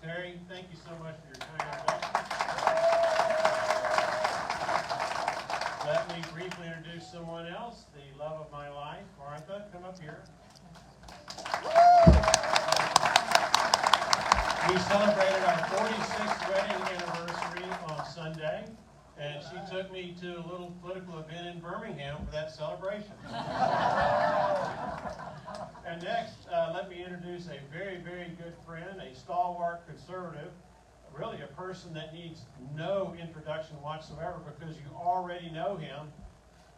Terry, thank you so much for your kind introduction. Let me briefly introduce someone else, the love of my life. Martha, come up here. We celebrated our 46th wedding anniversary on Sunday, and she took me to a little political event in Birmingham for that celebration. And next, let me introduce a very, very good friend, a stalwart conservative, really a person that needs no introduction whatsoever because you already know him,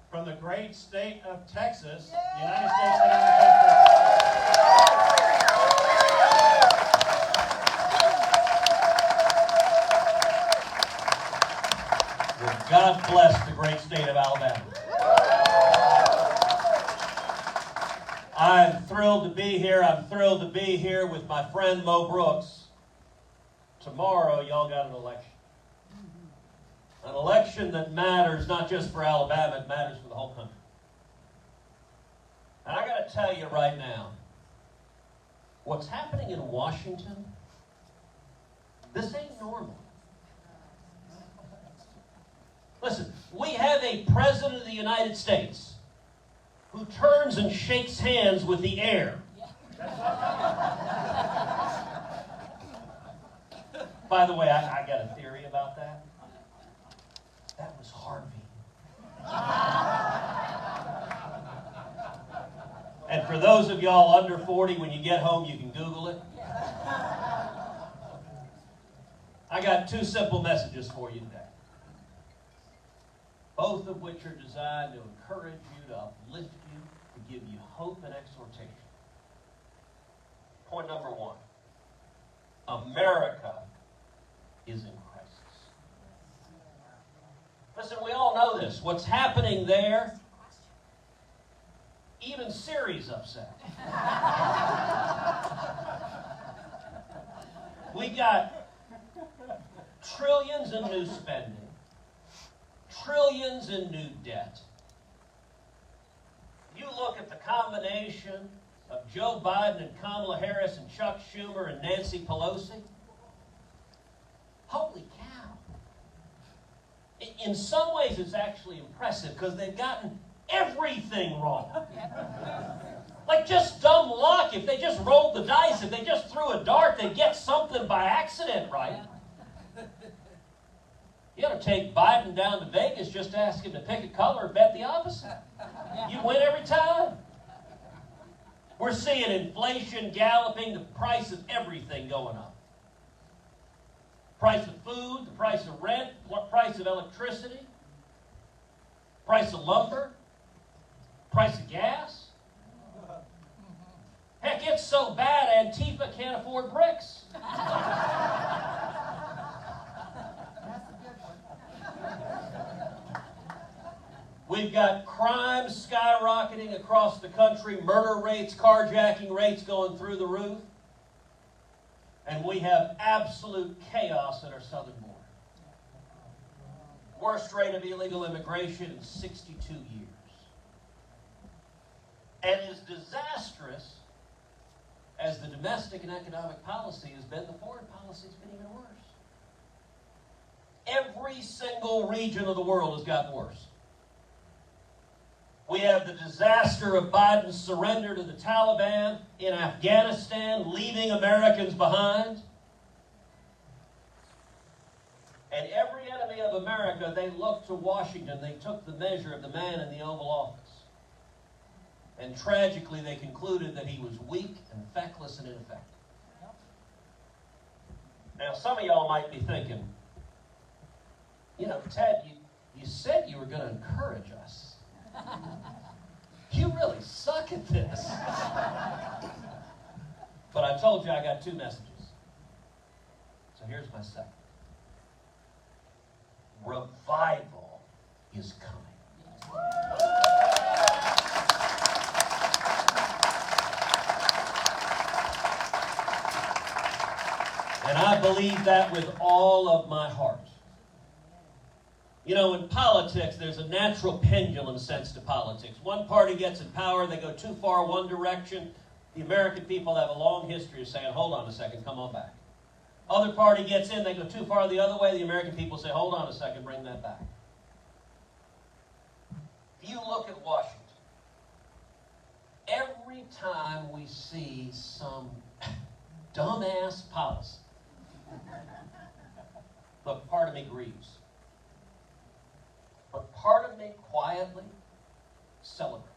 from the great state of Texas, the United States Senator. God bless the great state of Alabama. I'm thrilled to be here. I'm thrilled to be here with my friend Mo Brooks. Tomorrow, y'all got an election. An election that matters not just for Alabama, it matters for the whole country. And I got to tell you right now, what's happening in Washington, this ain't normal. Listen, we have a president of the United States who turns and shakes hands with the air. By the way, I got a theory about that. That was Harvey. And for those of y'all under 40, when you get home, you can Google it. I got two simple messages for you today, both of which are designed to encourage you, to uplift you, to give you hope and exhortation. Point number one, America is in crisis. Listen, we all know this. What's happening there, even Siri's upset. We got trillions in new spending, trillions in new debt. You look at the combination of Joe Biden and Kamala Harris and Chuck Schumer and Nancy Pelosi. Holy cow. In some ways, it's actually impressive because they've gotten everything wrong. Like just dumb luck. If they just rolled the dice, if they just threw a dart, they'd get something by accident right. You ought to take Biden down to Vegas, just ask him to pick a color and bet the opposite. You win every time. We're seeing inflation galloping, the price of everything going up. Price of food, the price of rent, price of electricity, price of lumber, price of gas. Heck, it's so bad Antifa can't afford bricks. We've got crime skyrocketing across the country, murder rates, carjacking rates going through the roof. And we have absolute chaos at our southern border. Worst rate of illegal immigration in 62 years. And as disastrous as the domestic and economic policy has been, the foreign policy has been even worse. Every single region of the world has gotten worse. We have the disaster of Biden's surrender to the Taliban in Afghanistan, leaving Americans behind. And every enemy of America, they looked to Washington. They took the measure of the man in the Oval Office. And tragically, they concluded that he was weak and feckless and ineffective. Now, some of y'all might be thinking, you know, Ted, you said you were going to encourage us. You really suck at this. But I told you I got two messages. So here's my second. Revival is coming. And I believe that with all of my heart. You know, in politics, there's a natural pendulum sense to politics. One party gets in power, they go too far one direction. The American people have a long history of saying, hold on a second, come on back. Other party gets in, they go too far the other way, the American people say, hold on a second, bring that back. If you look at Washington, every time we see some dumbass policy, look, part of me grieves. But part of me quietly celebrates.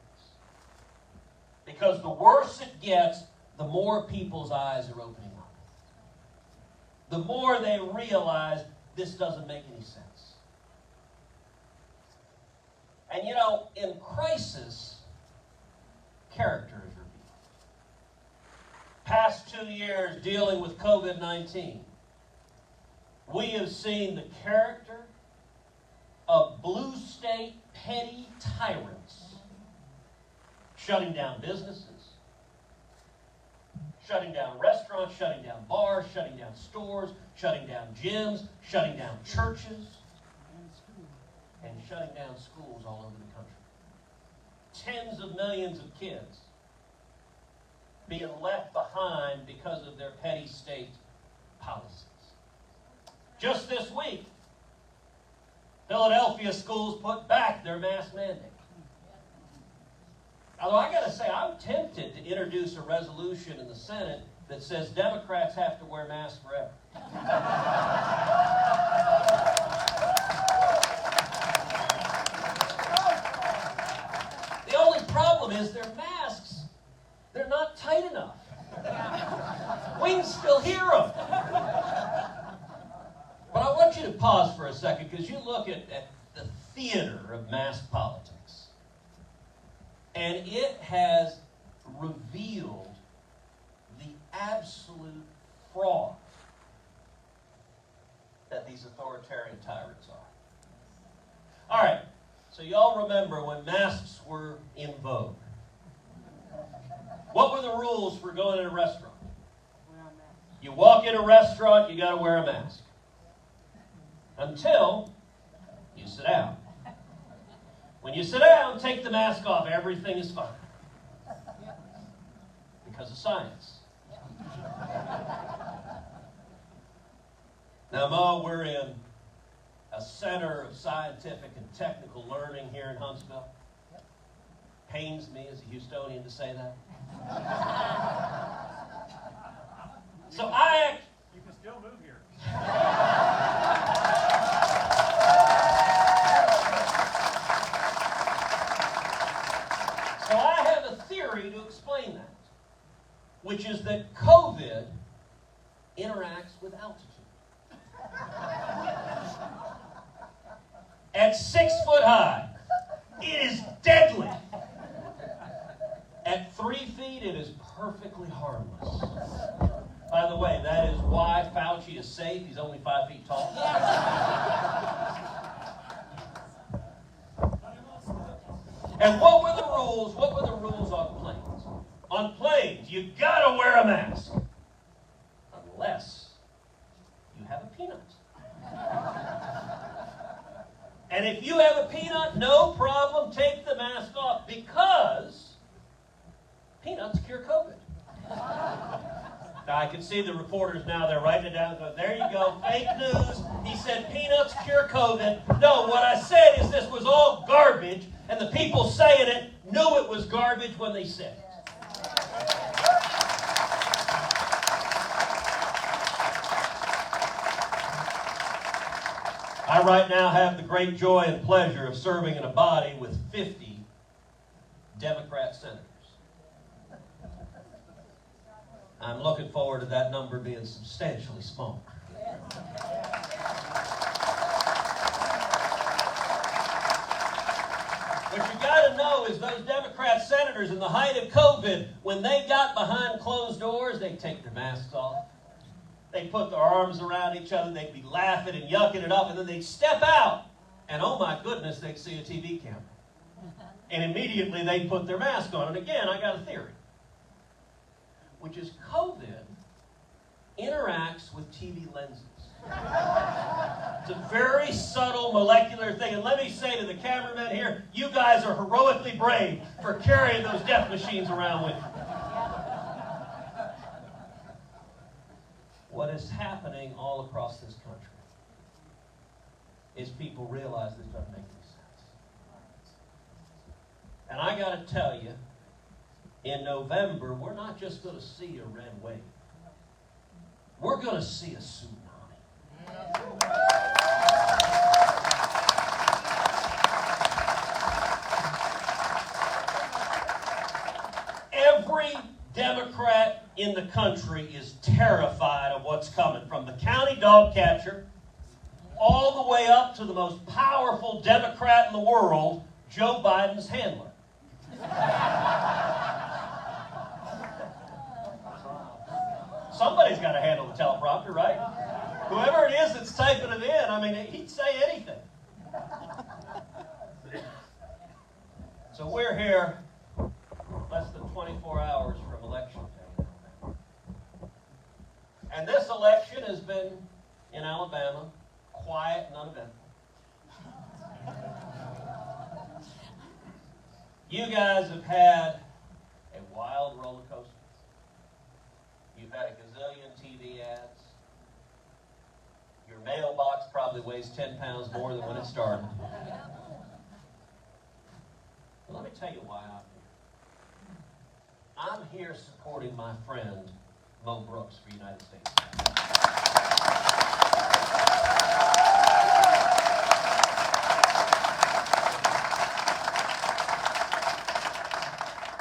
Because the worse it gets, the more people's eyes are opening up. The more they realize this doesn't make any sense. And you know, in crisis, character is revealed. Past 2 years dealing with COVID-19, we have seen the character of blue state petty tyrants shutting down businesses, shutting down restaurants, shutting down bars, shutting down stores, shutting down gyms, shutting down churches, and shutting down schools all over the country. Tens of millions of kids being left behind because of their petty state policies. Just this week, Philadelphia schools put back their mask mandate. Although I got to say, I'm tempted to introduce a resolution in the Senate that says Democrats have to wear masks forever. The only problem is their masks, they're not tight enough. We can still hear them. But I want you to pause for a second, because you look at the theater of mask politics. And it has revealed the absolute fraud that these authoritarian tyrants are. All right, so y'all remember when masks were in vogue. What were the rules for going in a restaurant? You walk in a restaurant, you got to wear a mask. Until you sit down. When you sit down, take the mask off. Everything is fine. Because of science. Now, Mo, we're in a center of scientific and technical learning here in Huntsville. Pains me as a Houstonian to say that. So you can still move here. So I have a theory to explain that, which is that COVID interacts with altitude. At 6 foot high, it is deadly. At 3 feet, it is perfectly harmless. By the way, that is why Fauci is safe. He's only 5 feet tall. And what were the rules? What were the rules on planes? On planes, you gotta wear a mask. Unless you have a peanut. And if you have a peanut, no problem, take the mask off, because peanuts cure COVID. Now, I can see the reporters now, they're writing it down, going, there you go, fake news. He said peanuts cure COVID. No, what I said is this was all garbage, and the people saying it knew it was garbage when they said it. I right now have the great joy and pleasure of serving in a body with 50 Democrat senators. I'm looking forward to that number being substantially smaller. What you got to know is those Democrat senators in the height of COVID, when they got behind closed doors, they'd take their masks off. They'd put their arms around each other. They'd be laughing and yucking it up. And then they'd step out. And oh my goodness, they'd see a TV camera. And immediately they'd put their mask on. And again, I got a theory. Which is COVID interacts with TV lenses. It's a very subtle molecular thing. And let me say to the cameramen here, you guys are heroically brave for carrying those death machines around with you. what is happening all across this country is people realize this doesn't make any sense. And I got to tell you, in November, we're not just going to see a red wave. We're going to see a tsunami. Every Democrat in the country is terrified of what's coming, from the county dog catcher all the way up to the most powerful Democrat in the world, Joe Biden's handler. Somebody's got to handle the teleprompter, right? Whoever it is that's typing it in, I mean, he'd say anything. So we're here less than 24 hours from election day. And this election has been, in Alabama, quiet and uneventful. You guys have had a wild roller coaster. You've had a gazillion TV ads. Your mailbox probably weighs 10 pounds more than when it started. But let me tell you why I'm here. I'm here supporting my friend, Mo Brooks, for United States.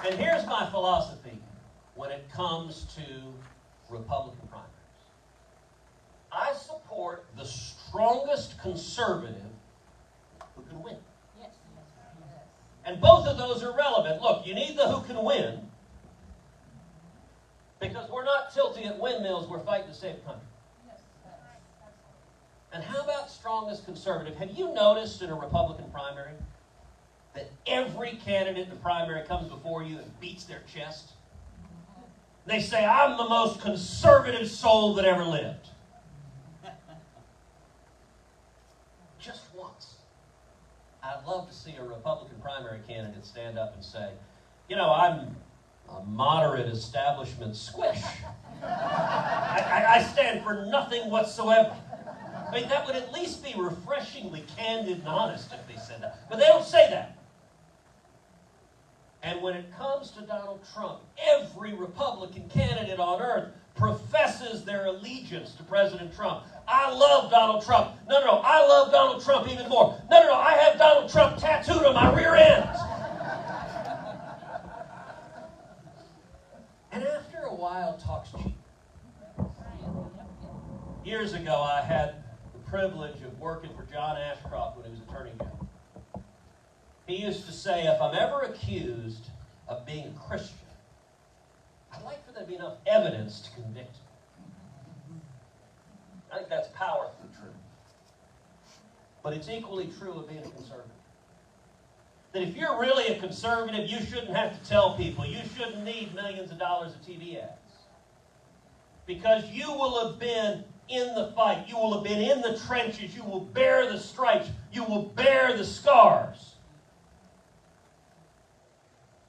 And here's my philosophy when it comes to Republican primaries. I support the strongest conservative who can win. Yes. And both of those are relevant. Look, you need the who can win, because we're not tilting at windmills, we're fighting to save the country. And how about strongest conservative? Have you noticed in a Republican primary that every candidate in the primary comes before you and beats their chest? They say, I'm the most conservative soul that ever lived. Just once. I'd love to see a Republican primary candidate stand up and say, you know, I'm a moderate establishment squish. I stand for nothing whatsoever. I mean, that would at least be refreshingly candid and honest if they said that. But they don't say that. And when it comes to Donald Trump, every Republican candidate on earth professes their allegiance to President Trump. I love Donald Trump. No, I love Donald Trump even more. No, I have Donald Trump tattooed on my rear end. And after a while, talk's cheap. Years ago, I had the privilege of working for John Ashcroft when he was Attorney General. He used to say, if I'm ever accused of being a Christian, I'd like for there to be enough evidence to convict me. I think that's powerfully true. But it's equally true of being a conservative. That if you're really a conservative, you shouldn't have to tell people. You shouldn't need millions of dollars of TV ads. Because you will have been in the fight. You will have been in the trenches. You will bear the stripes. You will bear the scars.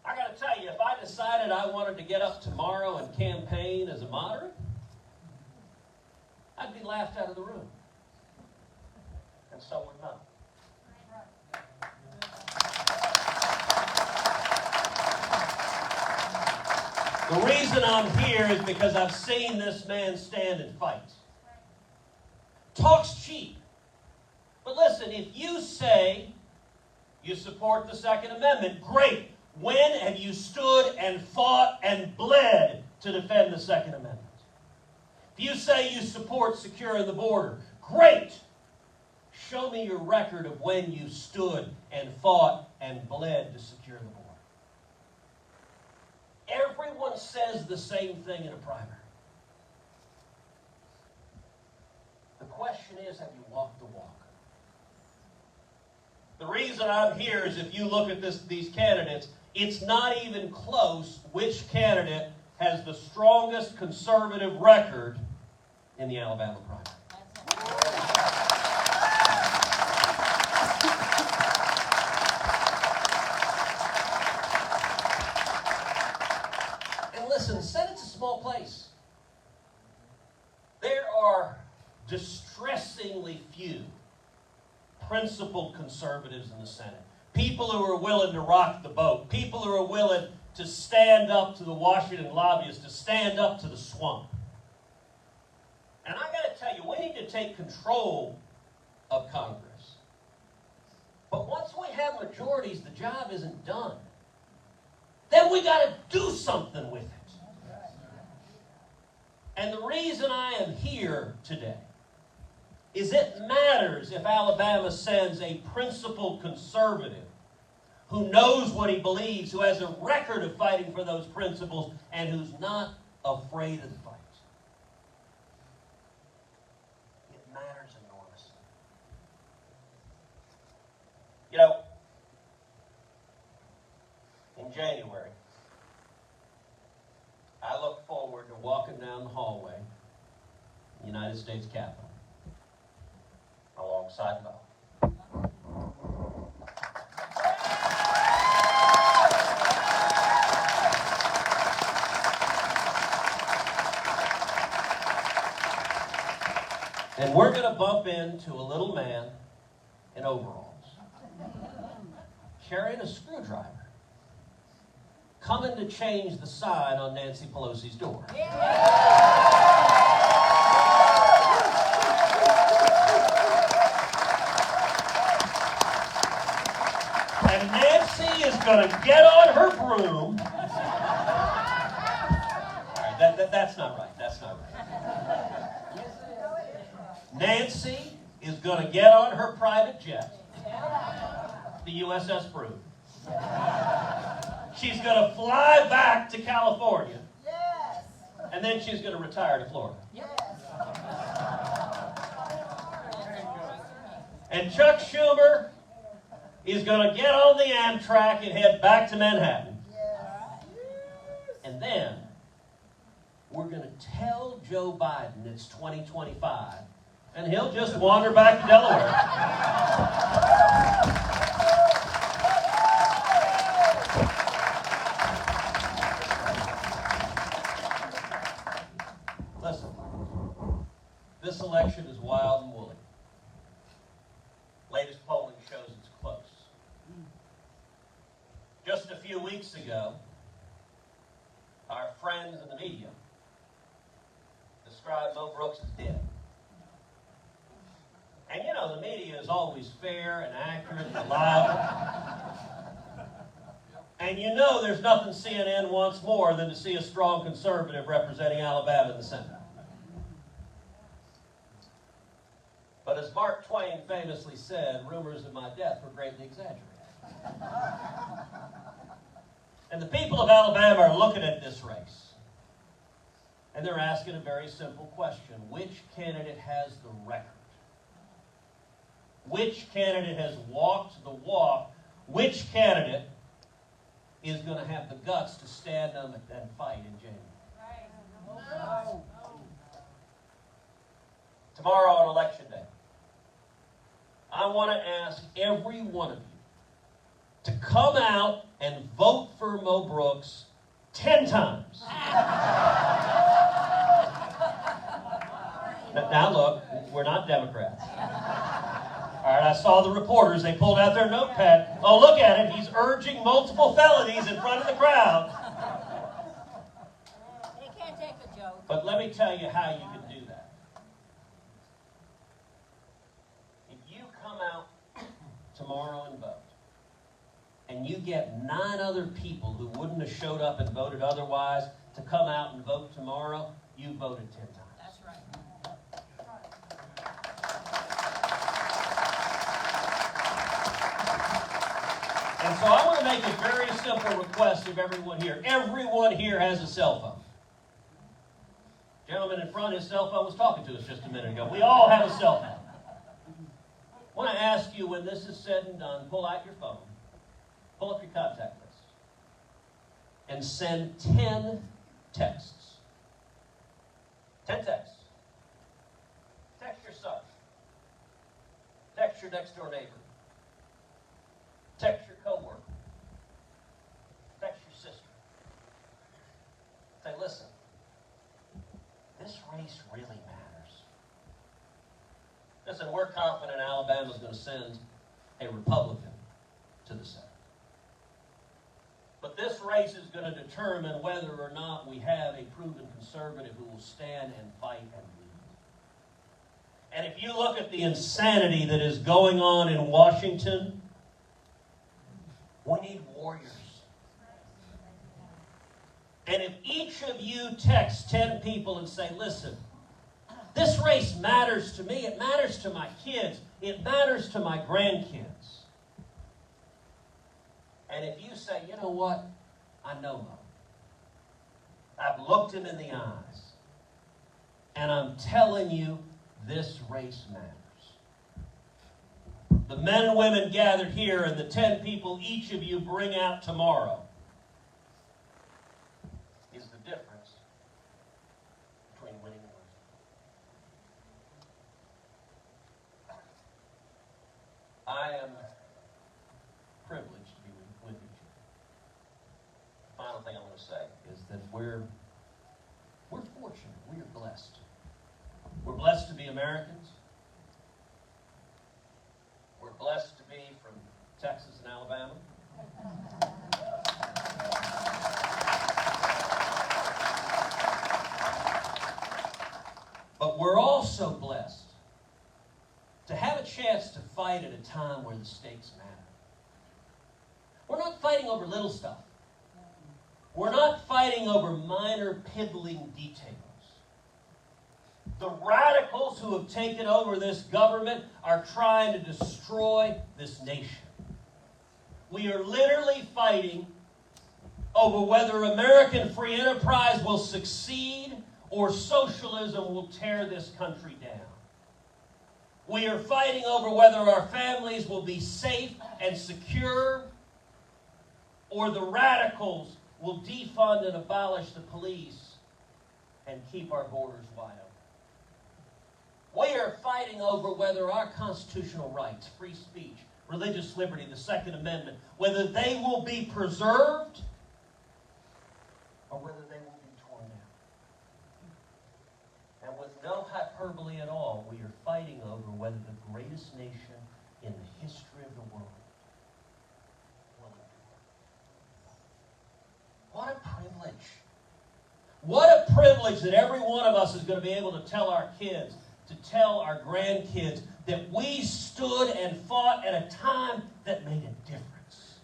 I got to tell you, if I decided I wanted to get up tomorrow and campaign as a moderate, I'd be laughed out of the room. And so would Mo. The reason I'm here is because I've seen this man stand and fight. Talk's cheap. But listen, if you say you support the Second Amendment, great. When have you stood and fought and bled to defend the Second Amendment? If you say you support securing the border, great. Show me your record of when you stood and fought and bled to secure the border. Everyone says the same thing in a primary. The question is, have you walked the walk? The reason I'm here is if you look at these candidates, it's not even close which candidate has the strongest conservative record in the Alabama primary. And listen, the Senate's a small place. There distressingly few principled conservatives in the Senate. People who are willing to rock the boat. People who are willing to stand up to the Washington lobbyists, to stand up to the swamp. And I got to tell you, we need to take control of Congress. But once we have majorities, the job isn't done. Then we got to do something with it. And the reason I am here today is it matters if Alabama sends a principled conservative who knows what he believes, who has a record of fighting for those principles, and who's not afraid of the fight. It matters enormously. You know, in January, I look forward to walking down the hallway in the United States Capitol alongside Bo. And we're going to bump into a little man in overalls, carrying a screwdriver, coming to change the sign on Nancy Pelosi's door. And Nancy is going to get on her broom. All right, that's not right. That's not right. Nancy is going to get on her private jet, the USS Broom. She's going to fly back to California. Yes. And then she's going to retire to Florida. Yes. And Chuck Schumer is going to get on the Amtrak and head back to Manhattan. Yes. And then we're going to tell Joe Biden it's 2025, and he'll just wander back to Delaware. Listen, this election is wild and woolly. Latest polling shows it's close. Just a few weeks ago, our friends in the media described Mo Brooks as dead. And you know, the media is always fair and accurate and reliable. And you know there's nothing CNN wants more than to see a strong conservative representing Alabama in the Senate. But as Mark Twain famously said, rumors of my death were greatly exaggerated. And the people of Alabama are looking at this race. And they're asking a very simple question. Which candidate has the record? Which candidate has walked the walk? Which candidate is going to have the guts to stand up and fight in January? Tomorrow on Election Day, I want to ask every one of you to come out and vote for Mo Brooks 10 times. Now look, we're not Democrats. All right, I saw the reporters. They pulled out their notepad. Oh, look at it. He's urging multiple felonies in front of the crowd. They can't take a joke. But let me tell you how you can do that. If you come out tomorrow and vote, and you get 9 other people who wouldn't have showed up and voted otherwise to come out and vote tomorrow, you voted 10 times. That's right. And so I want to make a very simple request of everyone here. Everyone here has a cell phone. Gentleman in front, his cell phone was talking to us just a minute ago. We all have a cell phone. I want to ask you, when this is said and done, pull out your phone, pull up your contact list, and send 10 texts. 10 texts. Text your son. Text your next door neighbor. Text your coworker. Text your sister. Say, listen, this race really matters. Listen, we're confident Alabama's going to send a Republican to the Senate. But this race is going to determine whether or not we have a proven conservative who will stand and fight and lead. And if you look at the insanity that is going on in Washington, we need warriors. And if each of you text 10 people and say, listen, this race matters to me, it matters to my kids, it matters to my grandkids. And if you say, you know what, I know Mo. I've looked him in the eyes, and I'm telling you, this race matters. The men and women gathered here and the 10 people each of you bring out tomorrow is the difference between winning and losing. I am privileged to be with you. The final thing I want to say is that we're fortunate. We are blessed. We're blessed to be Americans. We're blessed to be from Texas and Alabama. But we're also blessed to have a chance to fight at a time where the stakes matter. We're not fighting over little stuff. We're not fighting over minor piddling details. The radicals who have taken over this government are trying to destroy this nation. We are literally fighting over whether American free enterprise will succeed or socialism will tear this country down. We are fighting over whether our families will be safe and secure or the radicals will defund and abolish the police and keep our borders wide open. We are fighting over whether our constitutional rights, free speech, religious liberty, the Second Amendment, whether they will be preserved or whether they will be torn down. And with no hyperbole at all, we are fighting over whether the greatest nation in the history of the world will endure. What a privilege. What a privilege that every one of us is going to be able to tell our kids, to tell our grandkids that we stood and fought at a time that made a difference.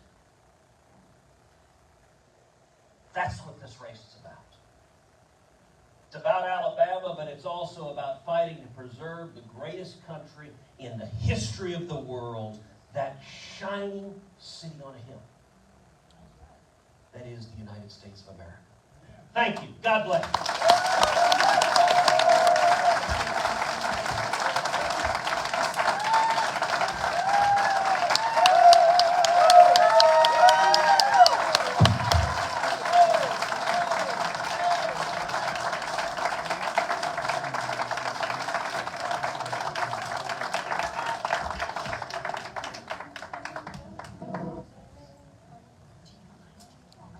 That's what this race is about. It's about Alabama, but it's also about fighting to preserve the greatest country in the history of the world, that shining city on a hill that is the United States of America. Thank you. God bless.